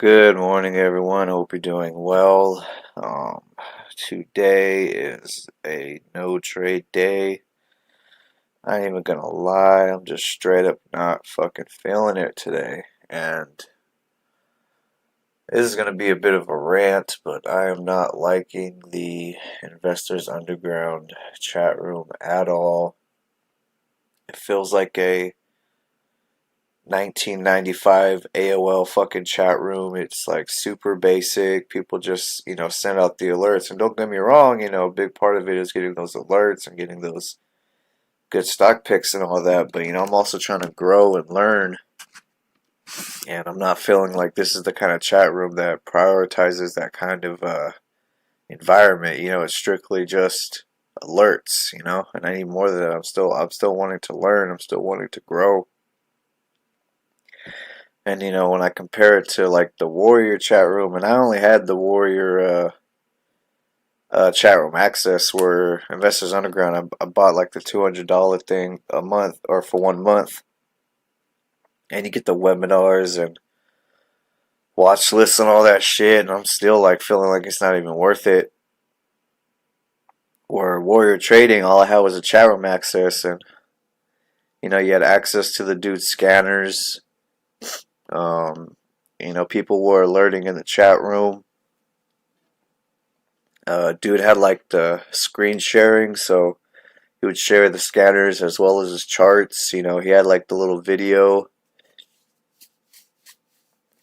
Good morning, everyone. Hope you're doing well. Today is a no trade day. I ain't even gonna lie, I'm just straight up not fucking feeling it today. And this is gonna be a bit of a rant, but I am not liking the Investors Underground chat room at all. It feels like a 1995 AOL fucking chat room. It's like super basic. People just, send out the alerts. And don't get me wrong, a big part of it is getting those alerts and getting those good stock picks and all that. But, I'm also trying to grow and learn. And I'm not feeling like this is the kind of chat room that prioritizes that kind of environment. It's strictly just alerts, and I need more than that. I'm still wanting to learn. I'm still wanting to grow. And when I compare it to like the Warrior chat room, and I only had the Warrior chat room access where Investors Underground, I bought like the $200 thing a month or for 1 month, and you get the webinars and watch lists and all that shit, and I'm still like feeling like it's not even worth it. Where Warrior Trading, all I had was a chat room access, and you had access to the dude's scanners. People were alerting in the chat room. Dude had like the screen sharing, so he would share the scanners as well as his charts. He had like the little video.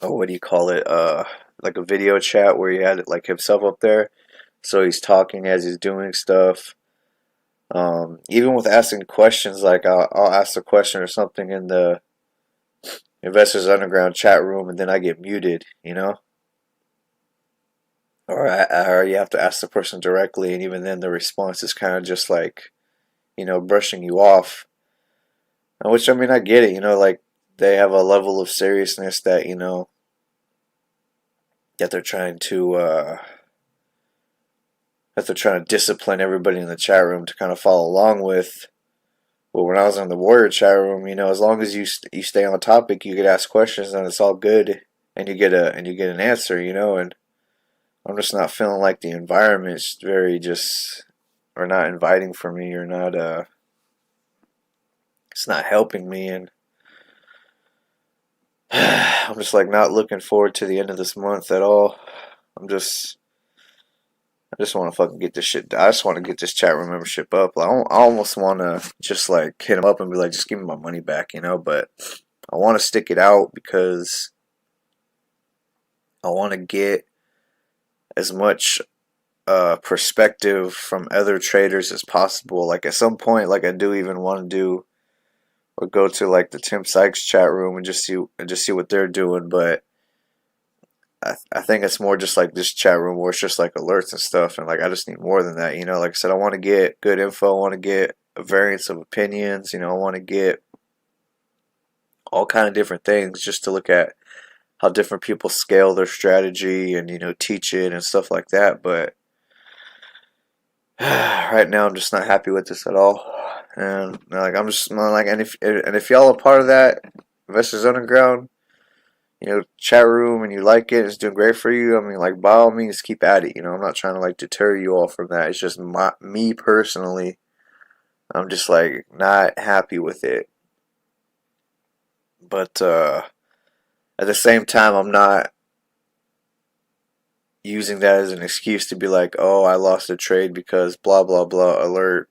Oh, what do you call it? Like a video chat where he had like himself up there, so he's talking as he's doing stuff. Even with asking questions, like I'll ask a question or something in the Investors Underground chat room, and then I get muted. Or you have to ask the person directly, and even then the response is kind of just like, brushing you off. Which, I mean, I get it, like they have a level of seriousness that, that they're trying to discipline everybody in the chat room to kind of follow along with. But when I was in the Warrior chat room, as long as you stay on topic, you could ask questions and it's all good, and you get an answer, and I'm just not feeling like the environment's very just or not inviting for me, or not it's not helping me. And I'm just like not looking forward to the end of this month at all. I just want to fucking get this shit. I just want to get this chat room membership up. I almost want to just like hit him up and be like, just give me my money back, But I want to stick it out because I want to get as much perspective from other traders as possible. Like at some point, like I do even want to do or go to like the Tim Sykes chat room and just see what they're doing. But I think it's more just like this chat room where it's just like alerts and stuff, and like I just need more than that. Like I said, I want to get good info. I want to get a variance of opinions. I want to get all kind of different things just to look at how different people scale their strategy and teach it and stuff like that. But right now, I'm just not happy with this at all. And like I'm just like, and if y'all are part of that Investors Underground, chat room, and you like it, it's doing great for you, I mean, like, by all means, keep at it. I'm not trying to, like, deter you all from that. It's just me personally, I'm just, like, not happy with it. But, at the same time, I'm not using that as an excuse to be like, oh, I lost a trade because blah, blah, blah, alert,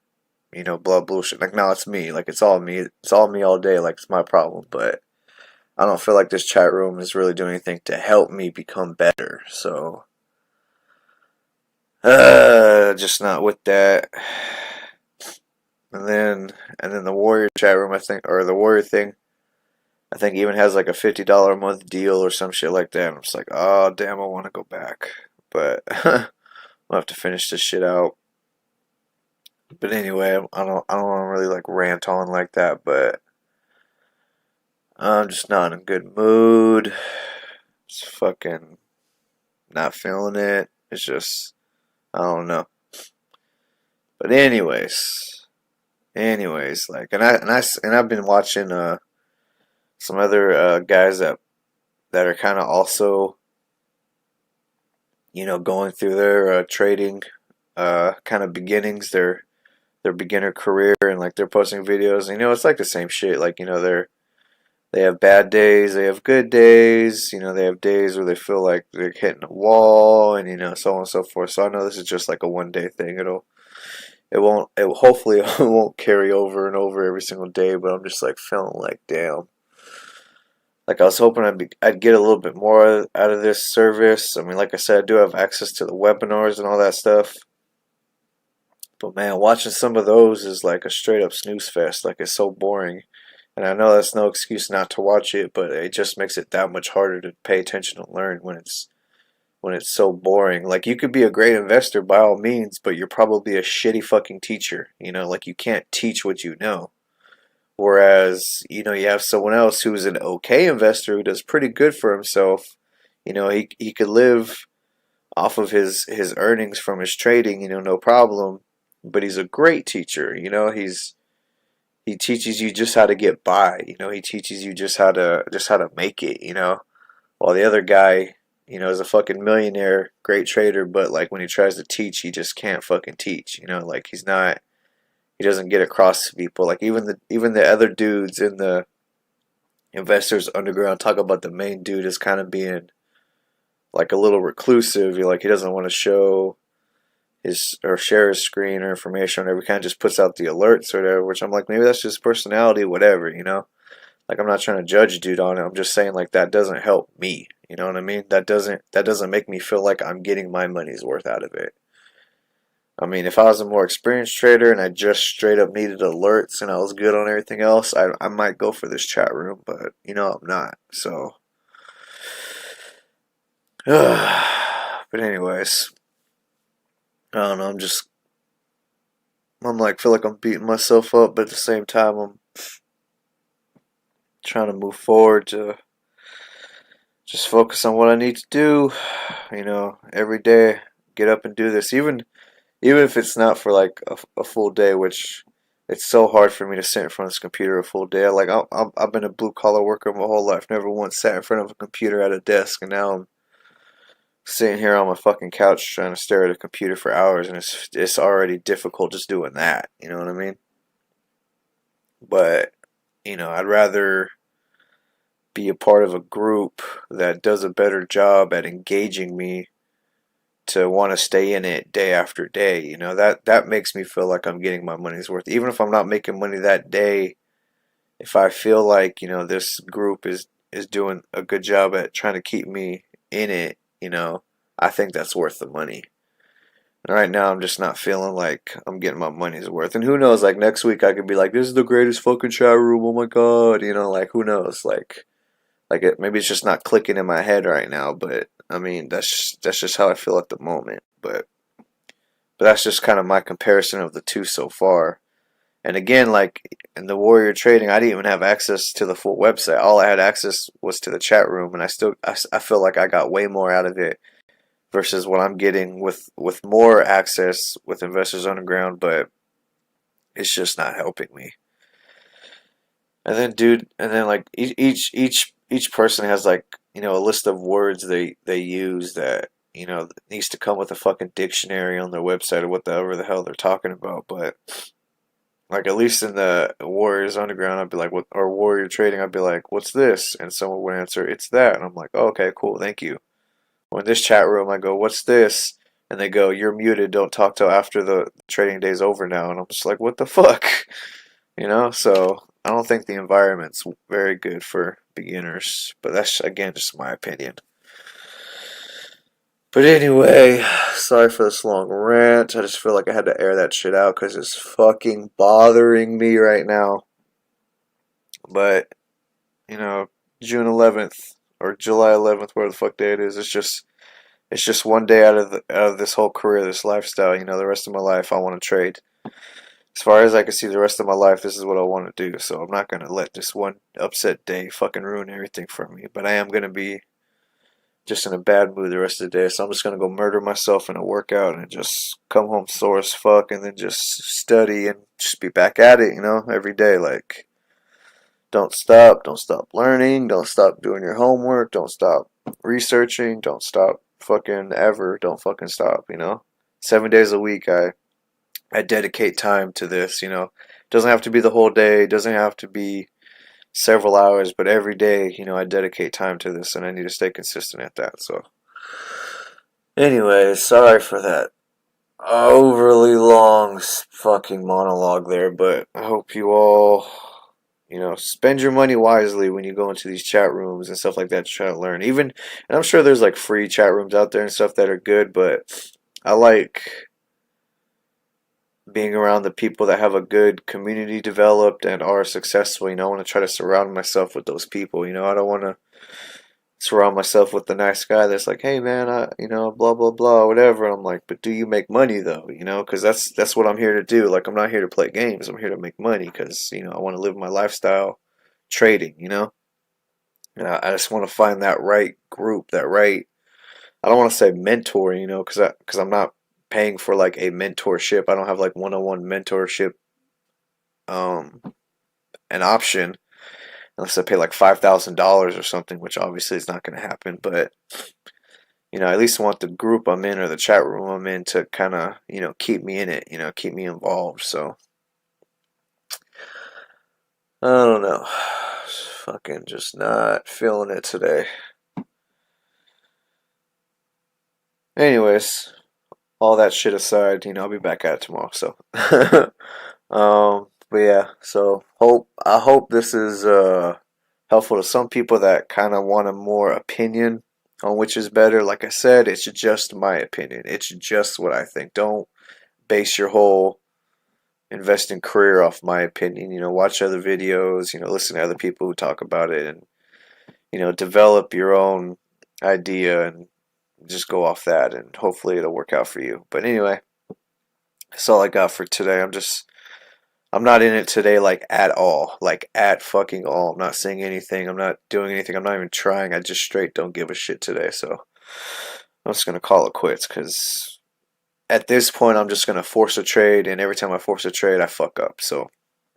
blah, bullshit. Like, no, it's me. Like, it's all me. It's all me all day. Like, it's my problem. But I don't feel like this chat room is really doing anything to help me become better. So, just not with that. And then the Warrior chat room, I think, or the Warrior thing, I think even has like a $50 a month deal or some shit like that. And I'm just like, oh damn, I want to go back, but I'll have to finish this shit out. But anyway, I don't want to really like rant on like that, but I'm just not in a good mood. It's fucking not feeling it. It's just, I don't know. But anyways, like, and I've been watching some other guys that are kind of also going through their trading kind of beginnings, their beginner career, and like they're posting videos. And, it's like the same shit. Like, they have bad days, they have good days. They have days where they feel like they're hitting a wall, and so on and so forth. So I know this is just like a 1 day thing. Hopefully it won't carry over and over every single day. But I'm just like feeling like, damn. Like, I was hoping I'd get a little bit more out of this service. I mean, like I said, I do have access to the webinars and all that stuff. But man, watching some of those is like a straight up snooze fest. Like, it's so boring. And I know that's no excuse not to watch it, but it just makes it that much harder to pay attention and learn when it's so boring. Like, you could be a great investor by all means, but you're probably a shitty fucking teacher. Like, you can't teach what you know. Whereas, you have someone else who's an okay investor who does pretty good for himself. He could live off of his earnings from his trading, no problem. But he's a great teacher. He teaches you just how to get by. He teaches you just how to make it. While the other guy, is a fucking millionaire, great trader, but like when he tries to teach, he just can't fucking teach. Like he doesn't get across to people. Like even the other dudes in the investors underground talk about the main dude as kind of being like a little reclusive. Like, he doesn't want to show his or share his screen or information or whatever. He kind of just puts out the alerts or whatever, which I'm like, maybe that's just personality, whatever. Like, I'm not trying to judge dude on it. I'm just saying, like, that doesn't help me. You know what I mean? That doesn't make me feel like I'm getting my money's worth out of it. I mean, if I was a more experienced trader and I just straight up needed alerts and I was good on everything else, I might go for this chat room, but I'm not. So, but anyways, I don't know. I'm like, feel like I'm beating myself up, but at the same time, I'm trying to move forward to just focus on what I need to do. Every day, get up and do this, even if it's not for like a full day, which it's so hard for me to sit in front of this computer a full day. Like, I've been a blue collar worker my whole life, never once sat in front of a computer at a desk, and now I'm sitting here on my fucking couch trying to stare at a computer for hours, and it's already difficult just doing that. You know what I mean? But I'd rather be a part of a group that does a better job at engaging me to want to stay in it day after day. That makes me feel like I'm getting my money's worth. Even if I'm not making money that day, if I feel like, this group is doing a good job at trying to keep me in it, I think that's worth the money. And right now I'm just not feeling like I'm getting my money's worth. And who knows, like next week I could be like, this is the greatest fucking chat room, oh my god, like who knows, maybe it's just not clicking in my head right now, but I mean that's just how I feel at the moment. But that's just kind of my comparison of the two so far. And again, like in the Warrior Trading, I didn't even have access to the full website. All I had access was to the chat room, and I feel like I got way more out of it versus what I'm getting with more access with Investors Underground, but it's just not helping me. And then like each person has like, a list of words they use that, needs to come with a fucking dictionary on their website or whatever the hell they're talking about. But like, at least in the Warriors Underground, I'd be like, what, or Warrior Trading, I'd be like, what's this? And someone would answer, it's that. And I'm like, oh, okay, cool, thank you. Or in this chat room, I go, what's this? And they go, you're muted, don't talk till after the trading day's over now. And I'm just like, what the fuck? So I don't think the environment's very good for beginners. But that's, again, just my opinion. But anyway, sorry for this long rant. I just feel like I had to air that shit out because it's fucking bothering me right now. But, June 11th or July 11th, where the fuck day it is, it's just one day out of this whole career, this lifestyle. The rest of my life I want to trade. As far as I can see, the rest of my life, this is what I want to do. So I'm not going to let this one upset day fucking ruin everything for me. But I am going to be just in a bad mood the rest of the day. So I'm just going to go murder myself in a workout and just come home sore as fuck and then just study and just be back at it, every day. Like, don't stop learning, don't stop doing your homework, don't stop researching, don't stop fucking ever. Don't fucking stop, you know? 7 days a week, I dedicate time to this, you know? It doesn't have to be the whole day, it doesn't have to be several hours, but every day, you know, I dedicate time to this and I need to stay consistent at that. So, anyway, sorry for that overly long fucking monologue there, but I hope you all, you know, spend your money wisely when you go into these chat rooms and stuff like that to try to learn. Even, and I'm sure there's like free chat rooms out there and stuff that are good, but I like being around the people that have a good community developed and are successful. You know, I want to try to surround myself with those people. You know, I don't want to surround myself with the nice guy that's like, hey man, you know, blah blah blah, whatever. I'm like, but do you make money though? You know, because that's what I'm here to do. Like, I'm not here to play games. I'm here to make money because you know I want to live my lifestyle trading. You know, and I just want to find that right group, that right. I don't want to say mentor, you know, because I'm not paying for like a mentorship. I don't have like one-on-one mentorship um an option unless I pay like $5,000 or something, which obviously is not going to happen. But you know, I at least want the group I'm in or the chat room I'm in to kind of, you know, keep me in it, you know, keep me involved. So, I don't know. Fucking just not feeling it today. Anyways, all that shit aside, you know, I'll be back at it tomorrow. So, but yeah, so I hope this is helpful to some people that kind of want a more opinion on which is better. Like I said, it's just my opinion. It's just what I think. Don't base your whole investing career off my opinion. You know, watch other videos, you know, listen to other people who talk about it and, you know, develop your own idea and just go off that and hopefully it'll work out for you. But anyway, that's all I got for today. I'm not in it today like at all. Like at fucking all. I'm not saying anything. I'm not doing anything. I'm not even trying. I just straight don't give a shit today. So I'm just gonna call it quits because at this point I'm just gonna force a trade and every time I force a trade I fuck up. So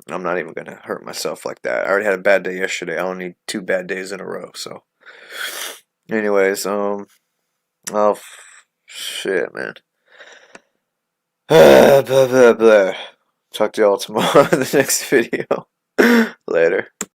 I'm not even gonna hurt myself like that. I already had a bad day yesterday. I don't need 2 bad days in a row. So, anyways, oh shit, man. Blah, blah, blah. Talk to y'all tomorrow in the next video. Later.